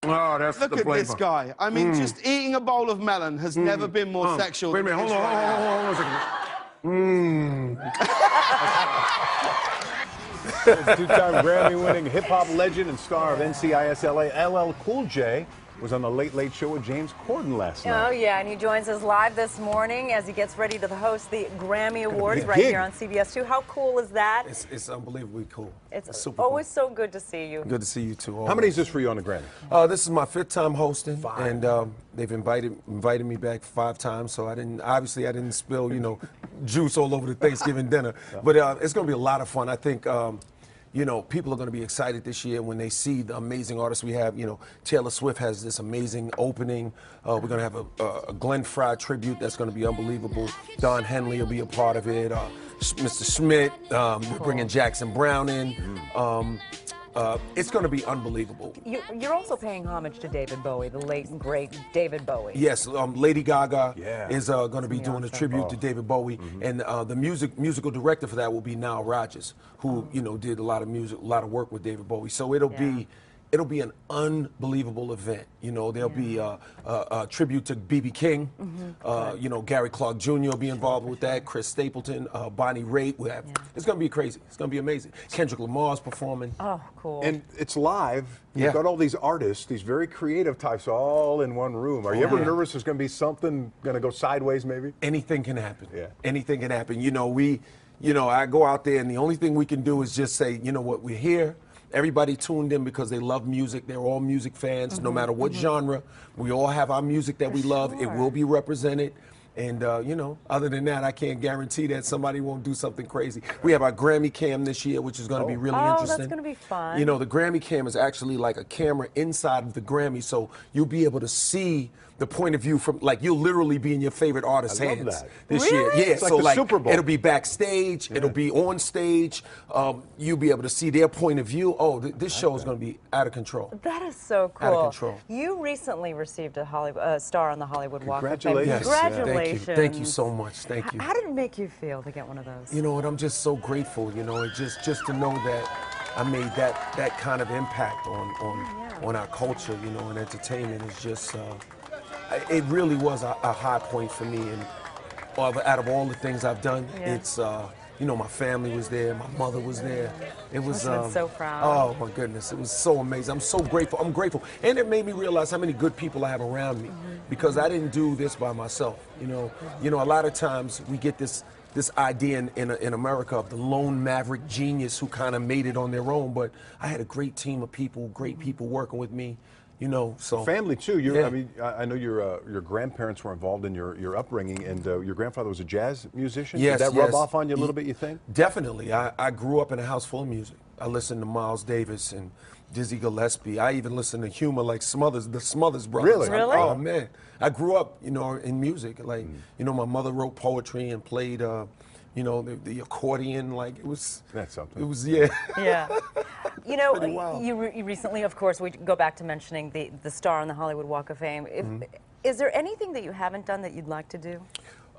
Oh, that's Look the at flavor. this guy. I mean, just eating a bowl of melon has never been more sexual. Wait a minute, hold on a second. Two-time Grammy-winning hip-hop legend and star of NCIS LL Cool J was on the Late Late Show with James Corden last night. Oh, yeah, and he joins us live this morning as he gets ready to host the Grammy Awards right here on CBS 2. How cool is that? It's unbelievably cool. It's super always cool. so good to see you. Good to see you too. Always. How many is this for you on the Grammy? This is my 5th time hosting, and they've invited me back 5 times. So I didn't spill juice all over the Thanksgiving dinner, but it's going to be a lot of fun. I think. People are going to be excited this year when they see the amazing artists we have. Taylor Swift has this amazing opening. We're going to have a Glenn Frey tribute that's going to be unbelievable. Don Henley will be a part of it. Mr. Schmidt, we're bringing Jackson Brown in. It's going to be unbelievable. You're also paying homage to David Bowie, the late and great David Bowie. Yes, Lady Gaga is going to be doing a tribute to David Bowie, and the musical director for that will be Nile Rodgers, who did a lot of work with David Bowie. So it'll be an unbelievable event. There'll be a tribute to B.B. King. Gary Clark Jr. will be involved with that. Chris Stapleton, Bonnie Raitt. It's going to be crazy. It's going to be amazing. Kendrick Lamar's performing. Oh, cool. And it's live. You've got all these artists, these very creative types, all in one room. Are you ever nervous there's going to be something going to go sideways, maybe? Anything can happen. Yeah. Anything can happen. I go out there, and the only thing we can do is just say, we're here. Everybody tuned in because they love music. They're all music fans, no matter what genre. We all have our music that we love. It will be represented. And, other than that, I can't guarantee that somebody won't do something crazy. We have our Grammy cam this year, which is going to be really interesting. That's going to be fun. The Grammy cam is actually like a camera inside of the Grammy, so you'll be able to see the point of view from, you'll literally be in your favorite artist's hands this year. Yeah, it's like the Super Bowl. It'll be backstage, it'll be on stage. You'll be able to see their point of view. Oh, this show is going to be out of control. That is so cool. Out of control. You recently received a star on the Hollywood Walk of Fame. Congratulations. Congratulations. Thank you so much. Thank you. How did it make you feel to get one of those? You know what? I'm just so grateful. Just to know that I made that kind of impact on our culture. And entertainment is just. It really was a high point for me, and out of all the things I've done, it's my family was there, my mother was there. It was so proud. Oh my goodness, it was so amazing. I'm so grateful. I'm grateful, and it made me realize how many good people I have around me, because I didn't do this by myself. A lot of times we get this idea in America of the lone maverick genius who kind of made it on their own, but I had a great team of people, great people working with me. So family too. I know your grandparents were involved in your upbringing, and your grandfather was a jazz musician. Yes, Did that rub off on you a little bit, you think? Definitely. I grew up in a house full of music. I listened to Miles Davis and Dizzy Gillespie. I even listened to humor like the Smothers Brothers. Really? Oh man, I grew up, in music. My mother wrote poetry and played. The accordion, it was. That's something. It was, Yeah. Wow. You recently, of course, we go back to mentioning the star on the Hollywood Walk of Fame. Is there anything that you haven't done that you'd like to do?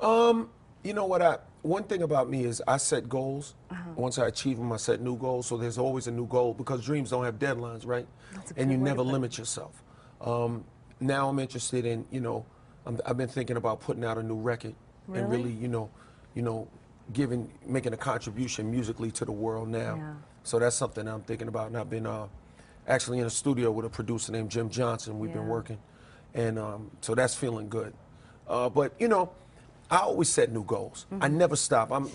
You know what? One thing about me is I set goals. Once I achieve them, I set new goals. So there's always a new goal, because dreams don't have deadlines, right? And you never limit yourself. Now I'm interested in, I've been thinking about putting out a new record and really, making a contribution musically to the world now. Yeah. So that's something I'm thinking about, and I've been actually in a studio with a producer named Jim Johnson. We've been working, and so that's feeling good. But I always set new goals. I never stop. I'm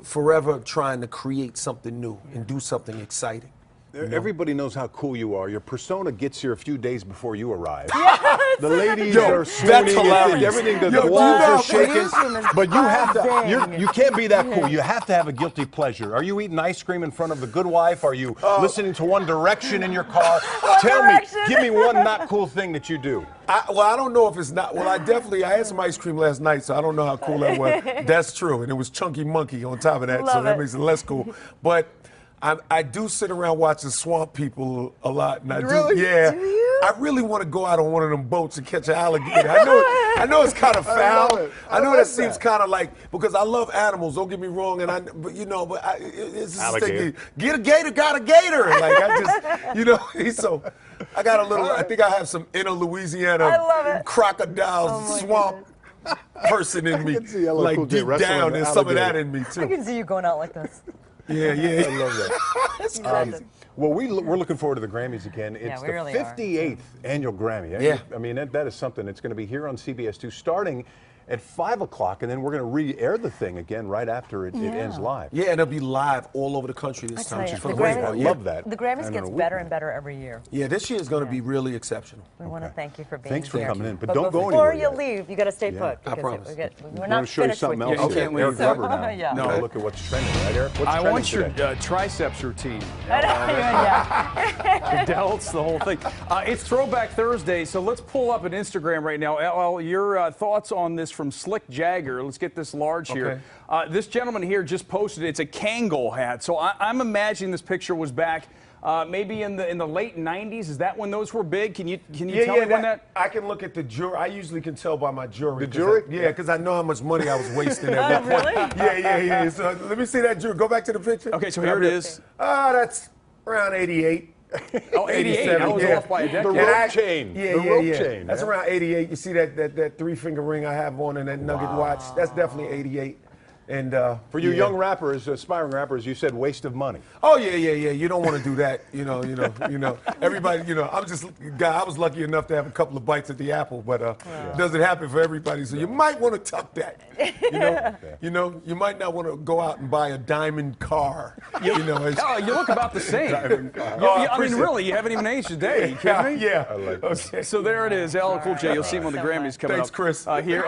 forever trying to create something new and do something exciting. Everybody knows how cool you are. Your persona gets here a few days before you arrive. Yes! The ladies are swooning, everything, the walls are shaking. But you have to, you can't be that cool. You have to have a guilty pleasure. Are you eating ice cream in front of the good wife? Are you listening to One Direction in your car? Tell me, give me one not cool thing that you do. I don't know if it's not. Well, I had some ice cream last night, so I don't know how cool that was. That's true, and it was Chunky Monkey on top of that, so that makes it less cool. But I do sit around watching Swamp People a lot, and Really? do. Yeah. Do you? I really want to go out on one of them boats and catch an alligator. I know it's kind of foul. I know that seems kind of because I love animals. Don't get me wrong, it's just Alligator. get a gator, got a gator. He's so. I got a little. I think I have some inner Louisiana I love it. crocodiles, Oh, my swamp person in me, can see LL like Cool J deep wrestling down. an There's some of that alligator. in me I too. can see you going out like this. Yeah. I love that. That's Imagine. crazy. Well, we're looking forward to the Grammys again. It's we the really are. 58th annual Grammy. Yeah. I mean, that is something. It's going to be here on CBS2 starting at 5 o'clock, and then we're going to re-air the thing again right after it ends live. Yeah, and it'll be live all over the country this I time. tell you, For the the most Grammys- part. I love that. The Grammys And gets on a better weekend. and better every year. Yeah, this year is going to be really exceptional. We want to thank you for being Thanks for here. coming in, but don't go before anywhere you yet. leave, you got to stay put. I because promise. We're I not want to show you finished something with else. you. Yeah, you can't Eric leave. Weber now. Yeah. No. No. Look at what's trending, right, Eric? What's I trending want your today? triceps routine. Yeah. Delts, the whole thing. It's Throwback Thursday, so let's pull up an Instagram right now. LL, your thoughts on this from Slick Jagger. Let's get this large here. This gentleman here just posted it. It's a Kangol hat. So I'm imagining this picture was back maybe in the late 90s. Is that when those were big? Can you tell me when that? I can look at the jewelry. I usually can tell by my jewelry. The jewelry? Yeah, because I know how much money I was wasting at one point. Really? Yeah. So let me see that jewelry. Go back to the picture. Okay, so here it is. That's around 88. Oh, 88. I was off by a decade. The rope chain. Yeah, The rope yeah. chain. That's around 88. You see that three-finger ring I have on and that nugget watch? That's definitely 88. And For you yeah. young rappers, aspiring rappers, you said waste of money. Oh yeah. You don't want to do that. You know. Everybody. I'm just a guy. I was lucky enough to have a couple of bites at the apple, but it doesn't happen for everybody. So you might want to tuck that. You might not want to go out and buy a diamond car. It's- Oh, you look about the same. I I mean, appreciate really, you haven't even aged a day. Are you kidding me? Yeah. I like that. Okay. So there it is. LL Cool J. You'll see him on the so Grammys much. coming Thanks, up. Chris. Here